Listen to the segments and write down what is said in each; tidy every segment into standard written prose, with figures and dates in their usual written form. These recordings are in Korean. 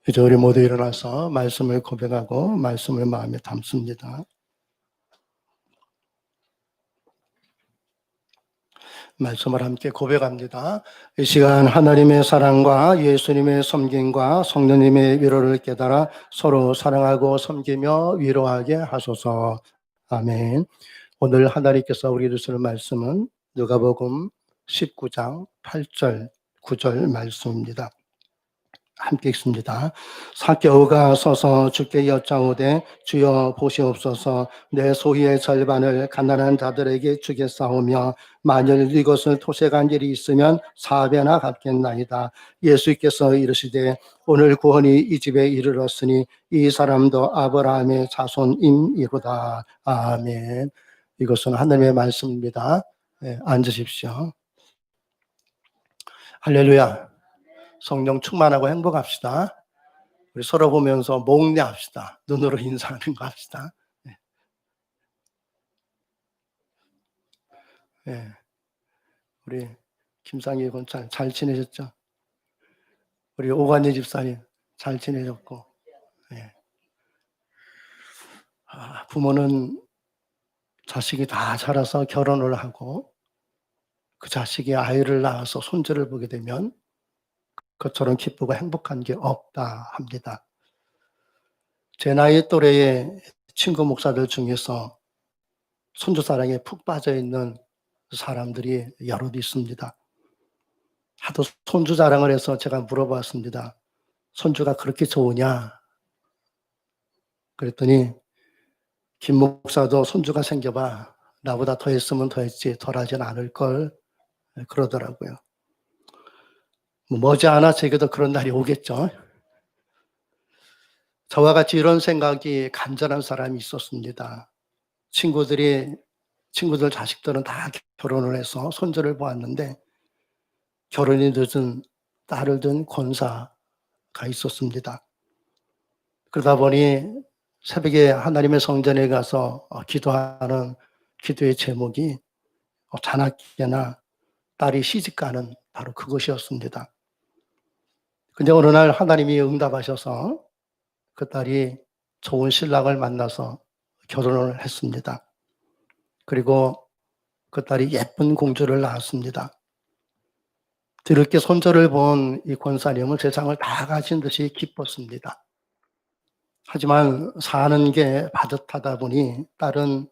이제 우리 모두 일어나서 말씀을 고백하고 말씀을 마음에 담습니다. 말씀을 함께 고백합니다. 이 시간 하나님의 사랑과 예수님의 섬김과 성령님의 위로를 깨달아 서로 사랑하고 섬기며 위로하게 하소서. 아멘. 오늘 하나님께서 우리를 주시는 말씀은 누가복음 19장 8절, 9절 말씀입니다. 함께 읽습니다. 삭개오가 서서 주께 여짜오되 주여 보시옵소서 내 소유의 절반을 가난한 자들에게 주겠사오며 만일 이것을 토색한 일이 있으면 4배나 갚겠나이다. 예수께서 이르시되 오늘 구원이 이 집에 이르렀으니 이 사람도 아브라함의 자손임이로다. 아멘. 이것은 하나님의 말씀입니다. 네, 앉으십시오. 할렐루야. 성령 충만하고 행복합시다. 우리 서로 보면서 목례합시다. 눈으로 인사하는 거 합시다. 네. 네. 우리 김상희 권찰 잘 지내셨죠? 우리 오관희 집사님 잘 지내셨고. 네. 부모는 자식이 다 자라서 결혼을 하고 그 자식이 아이를 낳아서 손주를 보게 되면 그것처럼 기쁘고 행복한 게 없다 합니다. 제 나이 또래의 친구 목사들 중에서 손주 사랑에 푹 빠져 있는 사람들이 여럿 있습니다. 하도 손주 자랑을 해서 제가 물어봤습니다. 손주가 그렇게 좋으냐? 그랬더니 김 목사도 손주가 생겨봐. 나보다 더 했으면 더 했지 덜 하진 않을 걸 그러더라고요. 머지않아 제게도 그런 날이 오겠죠. 저와 같이 이런 생각이 간절한 사람이 있었습니다. 친구들 자식들은 다 결혼을 해서 손주를 보았는데 결혼이 늦은 딸을 둔 권사가 있었습니다. 그러다 보니 새벽에 하나님의 성전에 가서 기도하는 기도의 제목이 자나깨나 딸이 시집가는 바로 그것이었습니다. 근데 어느 날 하나님이 응답하셔서 그 딸이 좋은 신랑을 만나서 결혼을 했습니다. 그리고 그 딸이 예쁜 공주를 낳았습니다. 드럽게 손주를 본 이 권사님은 세상을 다 가진 듯이 기뻤습니다. 하지만 사는 게 바듯하다 보니 딸은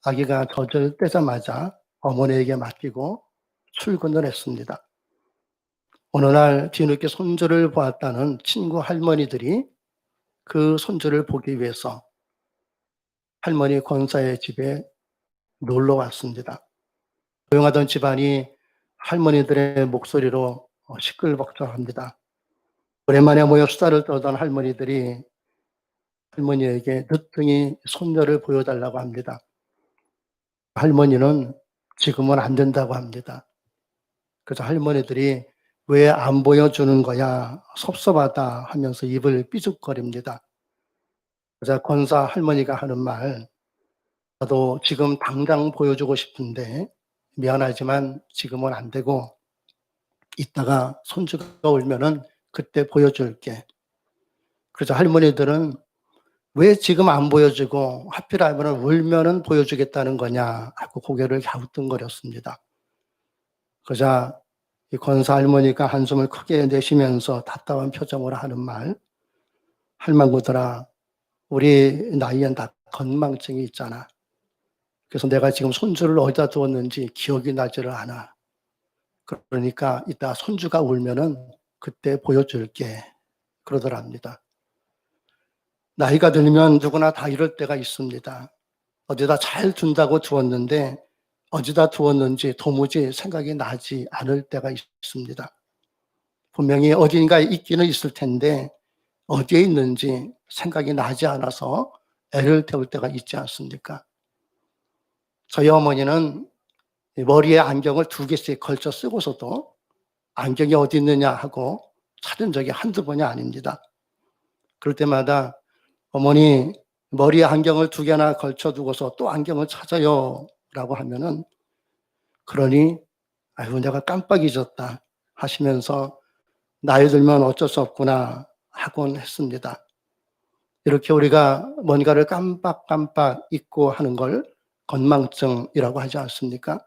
아기가 젖을 떼자마자 어머니에게 맡기고 출근을 했습니다. 어느 날 뒤늦게 손주를 보았다는 친구 할머니들이 그 손주를 보기 위해서 할머니 권사의 집에 놀러 왔습니다. 조용하던 집안이 할머니들의 목소리로 시끌벅적합니다. 오랜만에 모여 수다를 떨던 할머니들이 할머니에게 늦둥이 손녀를 보여달라고 합니다. 할머니는 지금은 안 된다고 합니다. 그래서 할머니들이 왜 안 보여주는 거야? 섭섭하다 하면서 입을 삐죽거립니다. 그래서 권사 할머니가 하는 말, 나도 지금 당장 보여주고 싶은데 미안하지만 지금은 안 되고 이따가 손주가 울면은 그때 보여줄게. 그래서 할머니들은 왜 지금 안 보여주고 하필이면 울면은 보여주겠다는 거냐 하고 고개를 갸우뚱거렸습니다. 그러자 이 권사 할머니가 한숨을 크게 내쉬면서 답답한 표정으로 하는 말, 할망구들아, 우리 나이엔 다 건망증이 있잖아. 그래서 내가 지금 손주를 어디다 두었는지 기억이 나지를 않아. 그러니까 이따 손주가 울면은 그때 보여줄게. 그러더랍니다. 나이가 들면 누구나 다 이럴 때가 있습니다. 어디다 잘 둔다고 두었는데 어디다 두었는지 도무지 생각이 나지 않을 때가 있습니다. 분명히 어딘가에 있기는 있을 텐데 어디에 있는지 생각이 나지 않아서 애를 태울 때가 있지 않습니까? 저희 어머니는 머리에 안경을 2개씩 걸쳐 쓰고서도 안경이 어디 있느냐 하고 찾은 적이 한두 번이 아닙니다. 그럴 때마다 어머니 머리에 안경을 2개나 걸쳐 두고서 또 안경을 찾아요 라고 하면은 그러니 아이고 내가 깜빡 잊었다 하시면서 나이 들면 어쩔 수 없구나 하곤 했습니다. 이렇게 우리가 뭔가를 깜빡깜빡 잊고 하는 걸 건망증이라고 하지 않습니까?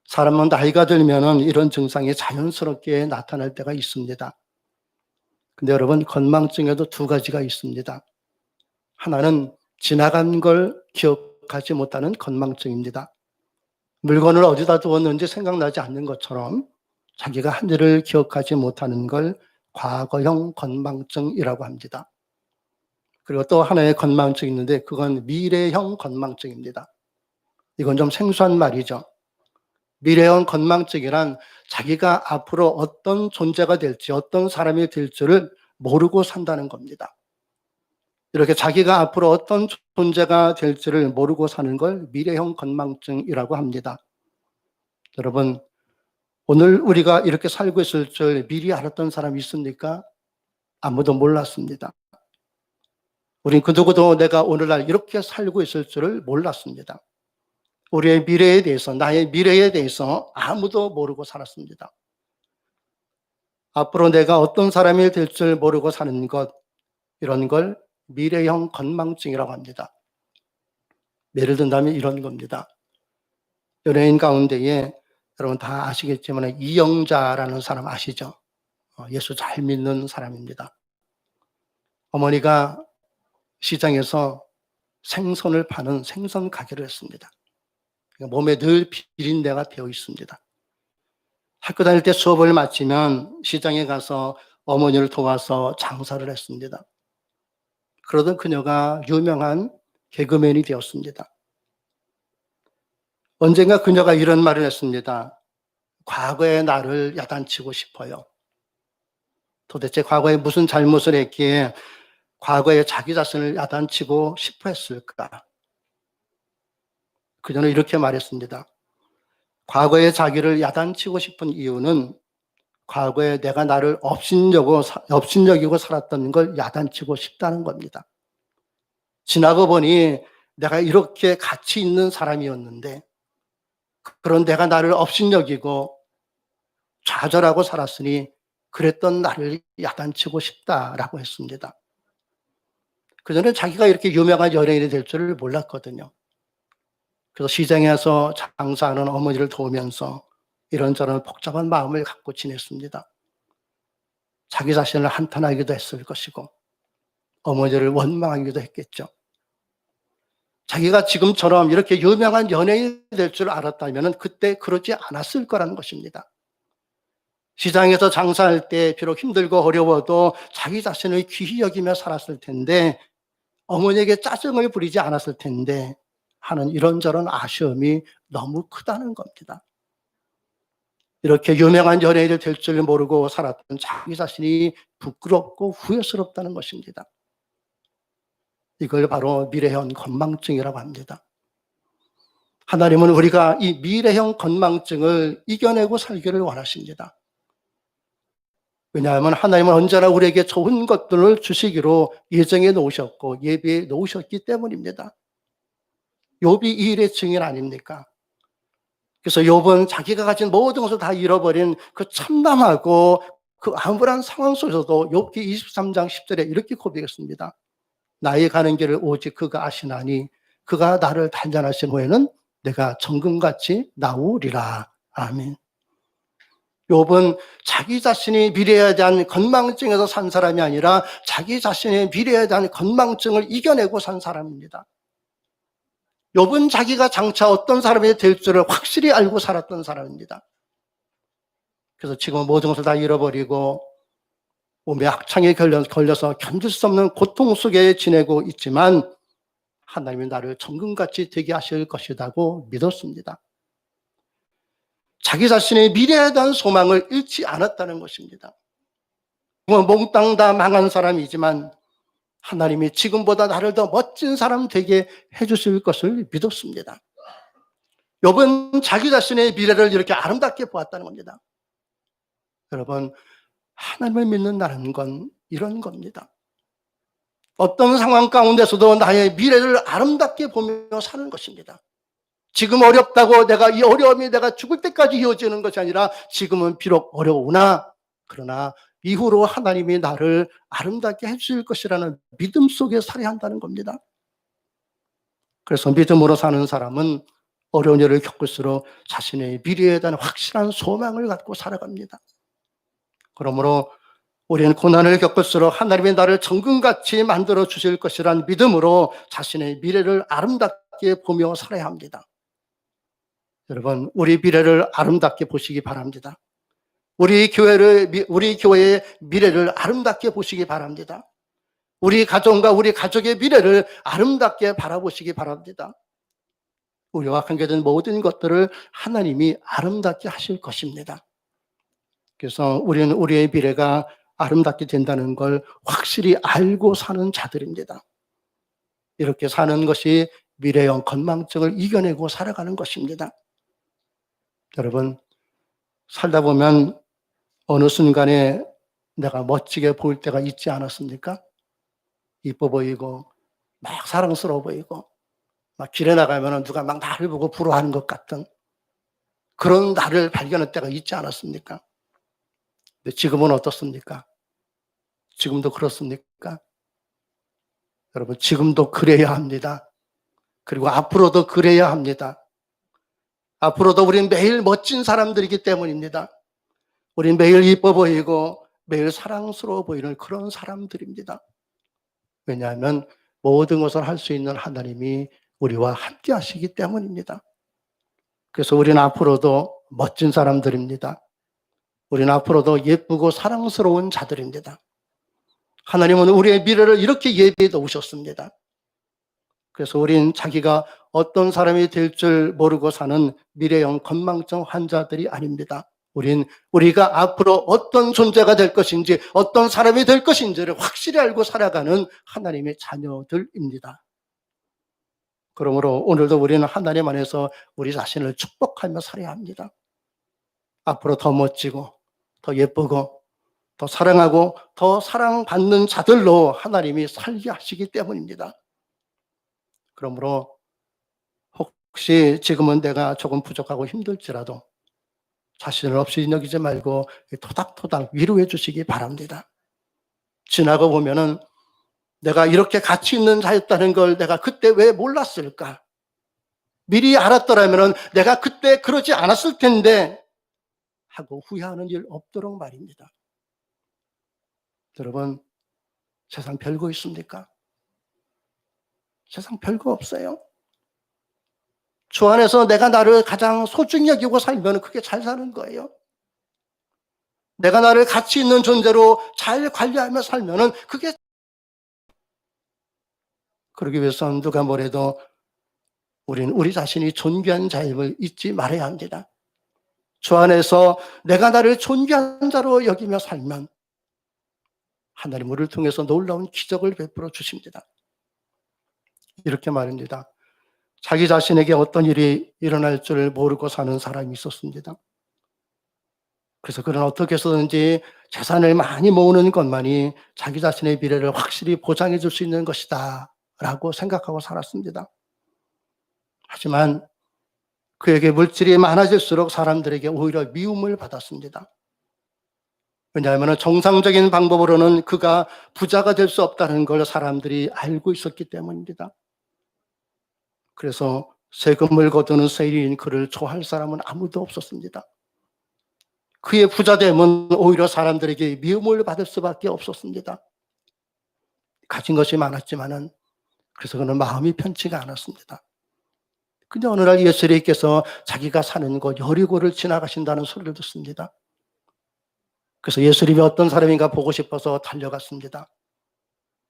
사람은 나이가 들면은 이런 증상이 자연스럽게 나타날 때가 있습니다. 근데 여러분, 건망증에도 두 가지가 있습니다. 하나는 지나간 걸 기억하지 못하는 건망증입니다. 물건을 어디다 두었는지 생각나지 않는 것처럼 자기가 한 일을 기억하지 못하는 걸 과거형 건망증이라고 합니다. 그리고 또 하나의 건망증이 있는데 그건 미래형 건망증입니다. 이건 좀 생소한 말이죠. 미래형 건망증이란 자기가 앞으로 어떤 존재가 될지, 어떤 사람이 될지를 모르고 산다는 겁니다. 이렇게 자기가 앞으로 어떤 존재가 될지를 모르고 사는 걸 미래형 건망증이라고 합니다. 여러분, 오늘 우리가 이렇게 살고 있을 줄 미리 알았던 사람이 있습니까? 아무도 몰랐습니다. 우린 그 누구도 내가 오늘날 이렇게 살고 있을 줄을 몰랐습니다. 우리의 미래에 대해서, 나의 미래에 대해서 아무도 모르고 살았습니다. 앞으로 내가 어떤 사람이 될 줄 모르고 사는 것, 이런 걸 미래형 건망증이라고 합니다. 예를 든다면 이런 겁니다. 연예인 가운데에 여러분 다 아시겠지만 이영자라는 사람 아시죠? 예수 잘 믿는 사람입니다. 어머니가 시장에서 생선을 파는 생선 가게를 했습니다. 몸에 늘 비린내가 배어 있습니다. 학교 다닐 때 수업을 마치면 시장에 가서 어머니를 도와서 장사를 했습니다. 그러던 그녀가 유명한 개그맨이 되었습니다. 언젠가 그녀가 이런 말을 했습니다. 과거의 나를 야단치고 싶어요. 도대체 과거에 무슨 잘못을 했기에 과거에 자기 자신을 야단치고 싶어 했을까? 그녀는 이렇게 말했습니다. 과거에 자기를 야단치고 싶은 이유는 과거에 내가 나를 업신여기고 살았던 걸 야단치고 싶다는 겁니다. 지나고 보니 내가 이렇게 가치 있는 사람이었는데 그런 내가 나를 업신여기고 좌절하고 살았으니 그랬던 나를 야단치고 싶다라고 했습니다. 그전에 자기가 이렇게 유명한 연예인이 될 줄을 몰랐거든요. 그래서 시장에서 장사하는 어머니를 도우면서 이런저런 복잡한 마음을 갖고 지냈습니다. 자기 자신을 한탄하기도 했을 것이고 어머니를 원망하기도 했겠죠. 자기가 지금처럼 이렇게 유명한 연예인이 될 줄 알았다면 그때 그러지 않았을 거라는 것입니다. 시장에서 장사할 때 비록 힘들고 어려워도 자기 자신을 귀히 여기며 살았을 텐데 어머니에게 짜증을 부리지 않았을 텐데 하는 이런저런 아쉬움이 너무 크다는 겁니다. 이렇게 유명한 연예인이 될 줄 모르고 살았던 자기 자신이 부끄럽고 후회스럽다는 것입니다. 이걸 바로 미래형 건망증이라고 합니다. 하나님은 우리가 이 미래형 건망증을 이겨내고 살기를 원하십니다. 왜냐하면 하나님은 언제나 우리에게 좋은 것들을 주시기로 예정해 놓으셨고 예비해 놓으셨기 때문입니다. 욥이 이 일의 증인 아닙니까? 그래서 욥은 자기가 가진 모든 것을 다 잃어버린 그 참담하고 그 암울한 상황 속에서도 욥기 23장 10절에 이렇게 고백했습니다. 나의 가는 길을 오직 그가 아시나니 그가 나를 단련하신 후에는 내가 정금같이 나오리라. 아멘. 욥은 자기 자신이 미래에 대한 건망증에서 산 사람이 아니라 자기 자신의 미래에 대한 건망증을 이겨내고 산 사람입니다. 욥은 자기가 장차 어떤 사람이 될 줄을 확실히 알고 살았던 사람입니다. 그래서 지금 모든 것을 다 잃어버리고 몸에 악창에 걸려서 견딜 수 없는 고통 속에 지내고 있지만 하나님이 나를 정금같이 되게 하실 것이라고 믿었습니다. 자기 자신의 미래에 대한 소망을 잃지 않았다는 것입니다. 몽땅 다 망한 사람이지만 하나님이 지금보다 나를 더 멋진 사람 되게 해주실 것을 믿었습니다. 욥은 자기 자신의 미래를 이렇게 아름답게 보았다는 겁니다. 여러분, 하나님을 믿는다는 건 이런 겁니다. 어떤 상황 가운데서도 나의 미래를 아름답게 보며 사는 것입니다. 지금 어렵다고 내가 이 어려움이 내가 죽을 때까지 이어지는 것이 아니라 지금은 비록 어려우나 그러나 이후로 하나님이 나를 아름답게 해 주실 것이라는 믿음 속에 살아야 한다는 겁니다. 그래서 믿음으로 사는 사람은 어려운 일을 겪을수록 자신의 미래에 대한 확실한 소망을 갖고 살아갑니다. 그러므로 우리는 고난을 겪을수록 하나님이 나를 정금같이 만들어 주실 것이란 믿음으로 자신의 미래를 아름답게 보며 살아야 합니다. 여러분, 우리 미래를 아름답게 보시기 바랍니다. 우리 교회의 미래를 아름답게 보시기 바랍니다. 우리 가정과 우리 가족의 미래를 아름답게 바라보시기 바랍니다. 우리와 관계된 모든 것들을 하나님이 아름답게 하실 것입니다. 그래서 우리는 우리의 미래가 아름답게 된다는 걸 확실히 알고 사는 자들입니다. 이렇게 사는 것이 미래형 건망증을 이겨내고 살아가는 것입니다. 여러분, 살다 보면 어느 순간에 내가 멋지게 보일 때가 있지 않았습니까? 이뻐 보이고 막 사랑스러워 보이고 막 길에 나가면 누가 막 나를 보고 부러워하는 것 같은 그런 나를 발견할 때가 있지 않았습니까? 근데 지금은 어떻습니까? 지금도 그렇습니까? 여러분, 지금도 그래야 합니다. 그리고 앞으로도 그래야 합니다. 앞으로도 우리는 매일 멋진 사람들이기 때문입니다. 우리는 매일 이뻐 보이고 매일 사랑스러워 보이는 그런 사람들입니다. 왜냐하면 모든 것을 할 수 있는 하나님이 우리와 함께 하시기 때문입니다. 그래서 우리는 앞으로도 멋진 사람들입니다. 우리는 앞으로도 예쁘고 사랑스러운 자들입니다. 하나님은 우리의 미래를 이렇게 예비해 놓으셨습니다. 그래서 우린 자기가 어떤 사람이 될 줄 모르고 사는 미래형 건망증 환자들이 아닙니다. 우리가 앞으로 어떤 존재가 될 것인지, 어떤 사람이 될 것인지를 확실히 알고 살아가는 하나님의 자녀들입니다. 그러므로 오늘도 우리는 하나님 안에서 우리 자신을 축복하며 살아야 합니다. 앞으로 더 멋지고, 더 예쁘고, 더 사랑하고, 더 사랑받는 자들로 하나님이 살게 하시기 때문입니다. 그러므로 혹시 지금은 내가 조금 부족하고 힘들지라도 자신을 없이 여기지 말고 토닥토닥 위로해 주시기 바랍니다. 지나고 보면은 내가 이렇게 가치 있는 자였다는 걸 내가 그때 왜 몰랐을까? 미리 알았더라면은 내가 그때 그러지 않았을 텐데 하고 후회하는 일 없도록 말입니다. 여러분, 세상 별거 있습니까? 세상 별거 없어요. 주 안에서 내가 나를 가장 소중히 여기고 살면 그게 잘 사는 거예요. 내가 나를 가치 있는 존재로 잘 관리하며 살면 그게, 그러기 위해서는 누가 뭐래도 우리는 우리 자신이 존귀한 자임을 잊지 말아야 합니다. 주 안에서 내가 나를 존귀한 자로 여기며 살면 하나님 우리를 통해서 놀라운 기적을 베풀어 주십니다. 이렇게 말입니다. 자기 자신에게 어떤 일이 일어날 줄 모르고 사는 사람이 있었습니다. 그래서 그는 어떻게 해서든지 재산을 많이 모으는 것만이 자기 자신의 미래를 확실히 보장해 줄 수 있는 것이다 라고 생각하고 살았습니다. 하지만 그에게 물질이 많아질수록 사람들에게 오히려 미움을 받았습니다. 왜냐하면 정상적인 방법으로는 그가 부자가 될 수 없다는 걸 사람들이 알고 있었기 때문입니다. 그래서 세금을 거두는 세리인 그를 좋아할 사람은 아무도 없었습니다. 그의 부자됨은 오히려 사람들에게 미움을 받을 수밖에 없었습니다. 가진 것이 많았지만은 그래서 그는 마음이 편치가 않았습니다. 근데 어느 날 예수님께서 자기가 사는 곳 여리고를 지나가신다는 소리를 듣습니다. 그래서 예수님이 어떤 사람인가 보고 싶어서 달려갔습니다.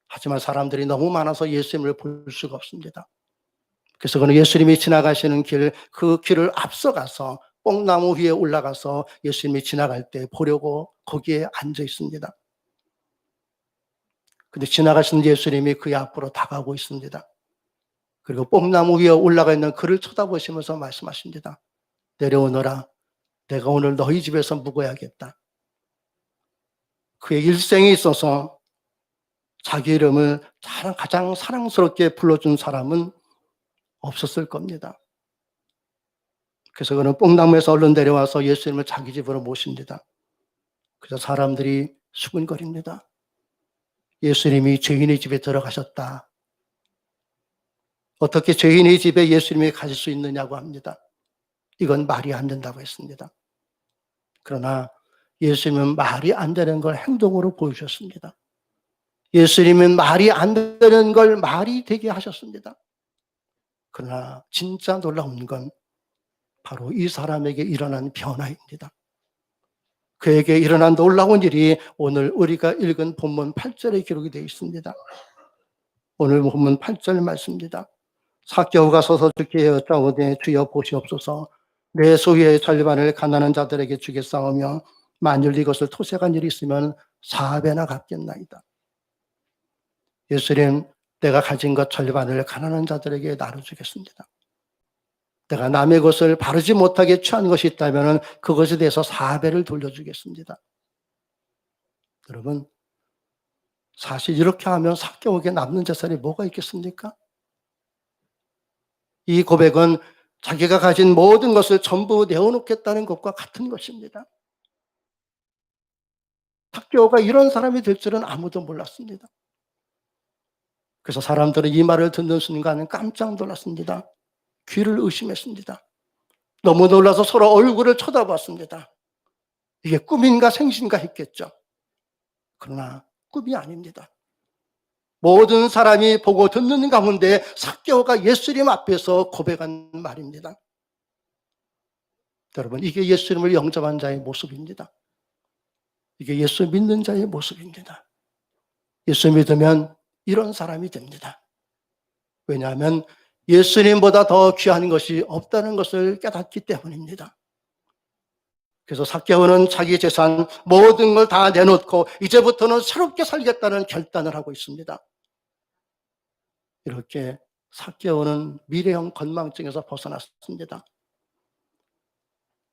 하지만 사람들이 너무 많아서 예수님을 볼 수가 없습니다. 그래서 그는 예수님이 지나가시는 그 길을 앞서가서 뽕나무 위에 올라가서 예수님이 지나갈 때 보려고 거기에 앉아 있습니다. 근데 지나가시는 예수님이 그의 앞으로 다가오고 있습니다. 그리고 뽕나무 위에 올라가 있는 그를 쳐다보시면서 말씀하십니다. 내려오너라. 내가 오늘 너희 집에서 묵어야겠다. 그의 일생에 있어서 자기 이름을 가장 사랑스럽게 불러준 사람은 없었을 겁니다. 그래서 그는 뽕나무에서 얼른 내려와서 예수님을 자기 집으로 모십니다. 그래서 사람들이 수근거립니다. 예수님이 죄인의 집에 들어가셨다. 어떻게 죄인의 집에 예수님이 가실 수 있느냐고 합니다. 이건 말이 안 된다고 했습니다. 그러나 예수님은 말이 안 되는 걸 행동으로 보여주셨습니다. 예수님은 말이 안 되는 걸 말이 되게 하셨습니다. 그러나 진짜 놀라운 건 바로 이 사람에게 일어난 변화입니다. 그에게 일어난 놀라운 일이 오늘 우리가 읽은 본문 8절에 기록이 되어 있습니다. 오늘 본문 8절 말씀입니다. 삭개오가 서서 주께 여짜오되 주여 보시옵소서 내 소유의 절반을 가난한 자들에게 주겠사오며 만일 이것을 토색한 일이 있으면 4배나 갚겠나이다. 예수님, 내가 가진 것 절반을 가난한 자들에게 나눠주겠습니다. 내가 남의 것을 바르지 못하게 취한 것이 있다면 그것에 대해서 4배를 돌려주겠습니다. 여러분, 사실 이렇게 하면 삭개오에게 남는 재산이 뭐가 있겠습니까? 이 고백은 자기가 가진 모든 것을 전부 내어놓겠다는 것과 같은 것입니다. 삭개오가 이런 사람이 될 줄은 아무도 몰랐습니다. 그래서 사람들은 이 말을 듣는 순간 깜짝 놀랐습니다. 귀를 의심했습니다. 너무 놀라서 서로 얼굴을 쳐다봤습니다. 이게 꿈인가 생신가 했겠죠. 그러나 꿈이 아닙니다. 모든 사람이 보고 듣는 가운데 삭개오가 예수님 앞에서 고백한 말입니다. 여러분, 이게 예수님을 영접한 자의 모습입니다. 이게 예수 믿는 자의 모습입니다. 예수 믿으면 이런 사람이 됩니다. 왜냐하면 예수님보다 더 귀한 것이 없다는 것을 깨닫기 때문입니다. 그래서 삭개오는 자기 재산 모든 걸 다 내놓고 이제부터는 새롭게 살겠다는 결단을 하고 있습니다. 이렇게 삭개오는 미래형 건망증에서 벗어났습니다.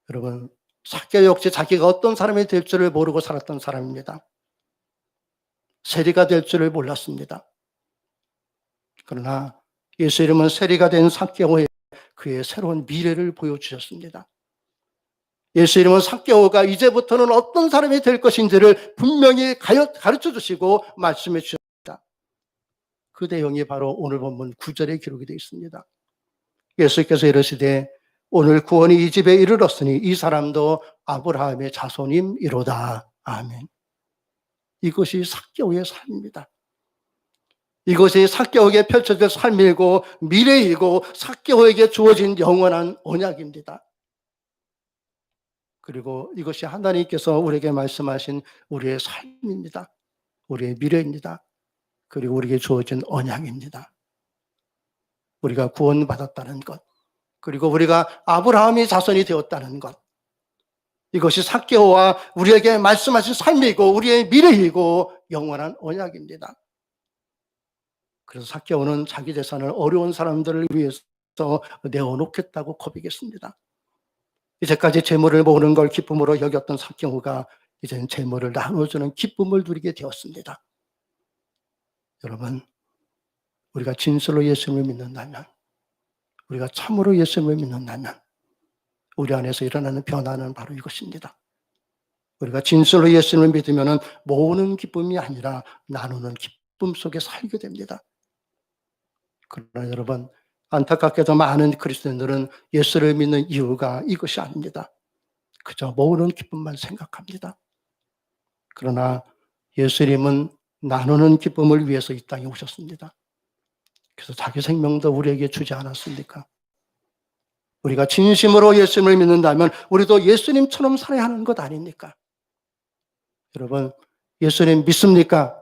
여러분, 삭개오 역시 자기가 어떤 사람이 될 줄을 모르고 살았던 사람입니다. 세리가 될 줄을 몰랐습니다. 그러나 예수 이름은 세리가 된 삭개오에 그의 새로운 미래를 보여주셨습니다. 예수 이름은 삭개오가 이제부터는 어떤 사람이 될 것인지를 분명히 가르쳐 주시고 말씀해 주셨습니다. 그 내용이 바로 오늘 본문 9절에 기록이 되어 있습니다. 예수께서 이르시되 오늘 구원이 이 집에 이르렀으니 이 사람도 아브라함의 자손임이로다. 아멘. 이것이 삭개오의 삶입니다. 이것이 삭개오에게 펼쳐질 삶이고 미래이고 삭개오에게 주어진 영원한 언약입니다. 그리고 이것이 하나님께서 우리에게 말씀하신 우리의 삶입니다. 우리의 미래입니다. 그리고 우리에게 주어진 언약입니다. 우리가 구원받았다는 것, 그리고 우리가 아브라함의 자손이 되었다는 것, 이것이 삭개오와 우리에게 말씀하신 삶이고 우리의 미래이고 영원한 언약입니다. 그래서 삭개오는 자기 재산을 어려운 사람들을 위해서 내어놓겠다고 고백했습니다. 이제까지 재물을 모으는 걸 기쁨으로 여겼던 삭개오가 이제는 재물을 나눠주는 기쁨을 누리게 되었습니다. 여러분, 우리가 진실로 예수님을 믿는다면, 우리가 참으로 예수님을 믿는다면 우리 안에서 일어나는 변화는 바로 이것입니다. 우리가 진실로 예수님을 믿으면 모으는 기쁨이 아니라 나누는 기쁨 속에 살게 됩니다. 그러나 여러분, 안타깝게도 많은 그리스도인들은 예수를 믿는 이유가 이것이 아닙니다. 그저 모으는 기쁨만 생각합니다. 그러나 예수님은 나누는 기쁨을 위해서 이 땅에 오셨습니다. 그래서 자기 생명도 우리에게 주지 않았습니까? 우리가 진심으로 예수님을 믿는다면 우리도 예수님처럼 살아야 하는 것 아닙니까? 여러분, 예수님 믿습니까?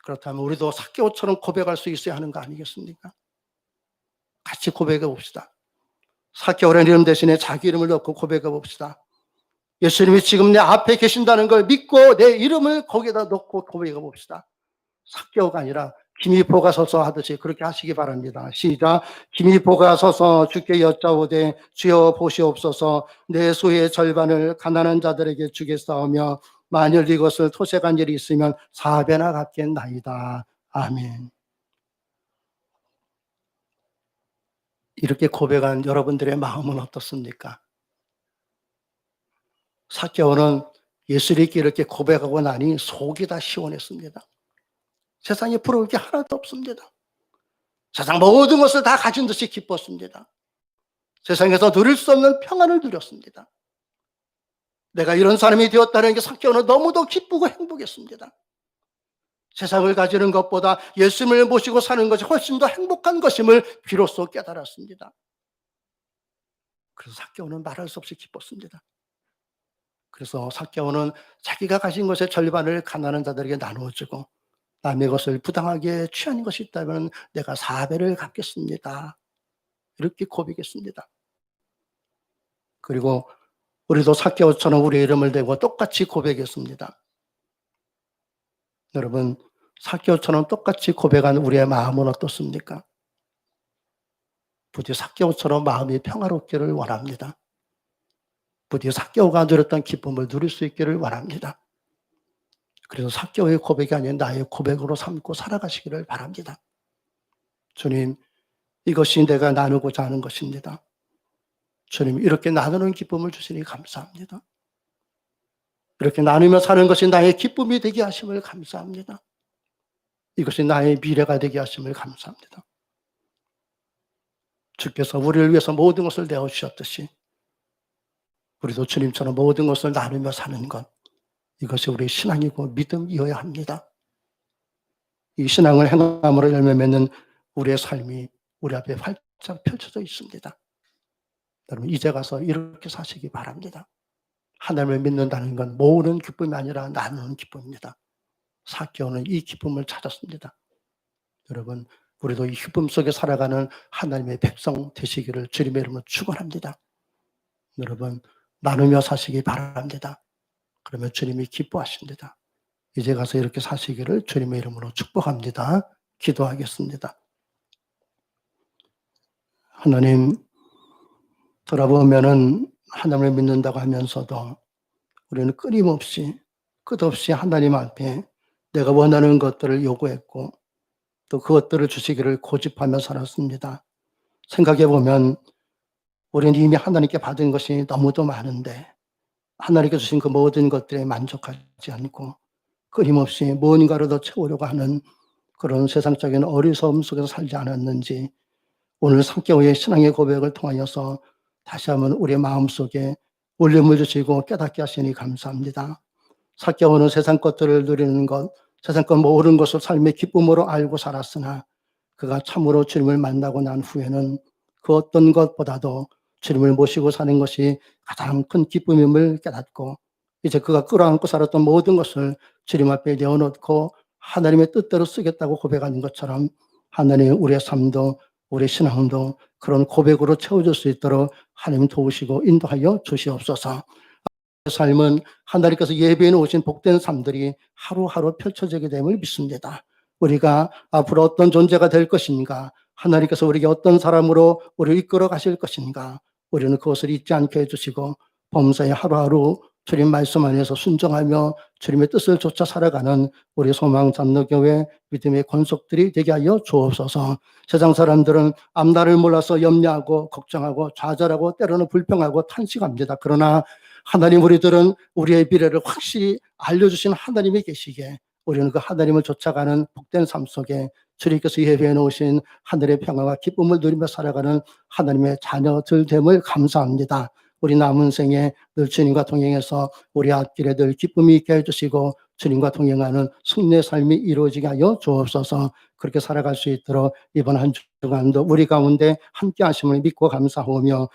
그렇다면 우리도 삭개오처럼 고백할 수 있어야 하는 거 아니겠습니까? 같이 고백해 봅시다. 삭개오라는 이름 대신에 자기 이름을 넣고 고백해 봅시다. 예수님이 지금 내 앞에 계신다는 걸 믿고 내 이름을 거기에다 넣고 고백해 봅시다. 삭개오가 아니라 기미포가 서서 하듯이 그렇게 하시기 바랍니다. 시작. 기미포가 서서 주께 여짜오되 주여 보시옵소서 내 소유의 절반을 가난한 자들에게 주겠사오며 만일 이것을 토색한 일이 있으면 4배나 갚겠나이다. 아멘. 이렇게 고백한 여러분들의 마음은 어떻습니까? 삭개오는 예수님께 이렇게 고백하고 나니 속이 다 시원했습니다. 세상에 부러울 게 하나도 없습니다. 세상 모든 것을 다 가진 듯이 기뻤습니다. 세상에서 누릴 수 없는 평안을 누렸습니다. 내가 이런 사람이 되었다는 게 삭개오는 너무도 기쁘고 행복했습니다. 세상을 가지는 것보다 예수님을 모시고 사는 것이 훨씬 더 행복한 것임을 비로소 깨달았습니다. 그래서 삭개오는 말할 수 없이 기뻤습니다. 그래서 삭개오는 자기가 가진 것의 절반을 가난한 자들에게 나누어주고 남의 것을 부당하게 취한 것이 있다면 내가 4배를 갚겠습니다. 이렇게 고백했습니다. 그리고 우리도 삭개오처럼 우리의 이름을 대고 똑같이 고백했습니다. 여러분, 삭개오처럼 똑같이 고백한 우리의 마음은 어떻습니까? 부디 삭개오처럼 마음이 평화롭기를 원합니다. 부디 삭개오가 누렸던 기쁨을 누릴 수 있기를 원합니다. 그래서 삭개오의 고백이 아닌 나의 고백으로 삼고 살아가시기를 바랍니다. 주님, 이것이 내가 나누고자 하는 것입니다. 주님, 이렇게 나누는 기쁨을 주시니 감사합니다. 이렇게 나누며 사는 것이 나의 기쁨이 되게 하심을 감사합니다. 이것이 나의 미래가 되게 하심을 감사합니다. 주께서 우리를 위해서 모든 것을 내어주셨듯이 우리도 주님처럼 모든 것을 나누며 사는 것, 이것이 우리의 신앙이고 믿음이어야 합니다. 이 신앙을 행함으로 열매 맺는 우리의 삶이 우리 앞에 활짝 펼쳐져 있습니다. 여러분, 이제 가서 이렇게 사시기 바랍니다. 하나님을 믿는다는 건 모으는 기쁨이 아니라 나누는 기쁨입니다. 삭개오는 이 기쁨을 찾았습니다. 여러분, 우리도 이 기쁨 속에 살아가는 하나님의 백성 되시기를 주님의 이름으로 축원합니다. 여러분, 나누며 사시기 바랍니다. 그러면 주님이 기뻐하십니다. 이제 가서 이렇게 사시기를 주님의 이름으로 축복합니다. 기도하겠습니다. 하나님, 돌아보면은 하나님을 믿는다고 하면서도 우리는 끊임없이 끝없이 하나님 앞에 내가 원하는 것들을 요구했고 또 그것들을 주시기를 고집하며 살았습니다. 생각해 보면 우리는 이미 하나님께 받은 것이 너무도 많은데 하나님께 주신 그 모든 것들에 만족하지 않고 끊임없이 무언가를 더 채우려고 하는 그런 세상적인 어리석음 속에서 살지 않았는지 오늘 삭개오의 신앙의 고백을 통하여서 다시 한번 우리의 마음속에 울림을 주시고 깨닫게 하시니 감사합니다. 삭개오는 세상 것들을 누리는 것, 세상 것 모든 것을 삶의 기쁨으로 알고 살았으나 그가 참으로 주님을 만나고 난 후에는 그 어떤 것보다도 주님을 모시고 사는 것이 가장 큰 기쁨임을 깨닫고 이제 그가 끌어안고 살았던 모든 것을 주님 앞에 내어놓고 하나님의 뜻대로 쓰겠다고 고백하는 것처럼 하나님 우리의 삶도 우리의 신앙도 그런 고백으로 채워줄 수 있도록 하나님 도우시고 인도하여 주시옵소서. 삶은 하나님께서 예배해 놓으신 복된 삶들이 하루하루 펼쳐지게 됨을 믿습니다. 우리가 앞으로 어떤 존재가 될 것인가, 하나님께서 우리에게 어떤 사람으로 우리를 이끌어 가실 것인가, 우리는 그것을 잊지 않게 해주시고 범사에 하루하루 주님 말씀 안에서 순종하며 주님의 뜻을 쫓아 살아가는 우리 소망장로교회 믿음의 권속들이 되게 하여 주옵소서. 세상 사람들은 앞날을 몰라서 염려하고 걱정하고 좌절하고 때로는 불평하고 탄식합니다. 그러나 하나님, 우리들은 우리의 미래를 확실히 알려주신 하나님이 계시기에 우리는 그 하나님을 쫓아가는 복된 삶 속에 주님께서 예배해 놓으신 하늘의 평화와 기쁨을 누리며 살아가는 하나님의 자녀들 됨을 감사합니다. 우리 남은 생에 늘 주님과 동행해서 우리 앞길에 늘 기쁨이 있게 해주시고 주님과 동행하는 승리의 삶이 이루어지게 하여 주옵소서. 그렇게 살아갈 수 있도록 이번 한 주간도 우리 가운데 함께 하심을 믿고 감사하며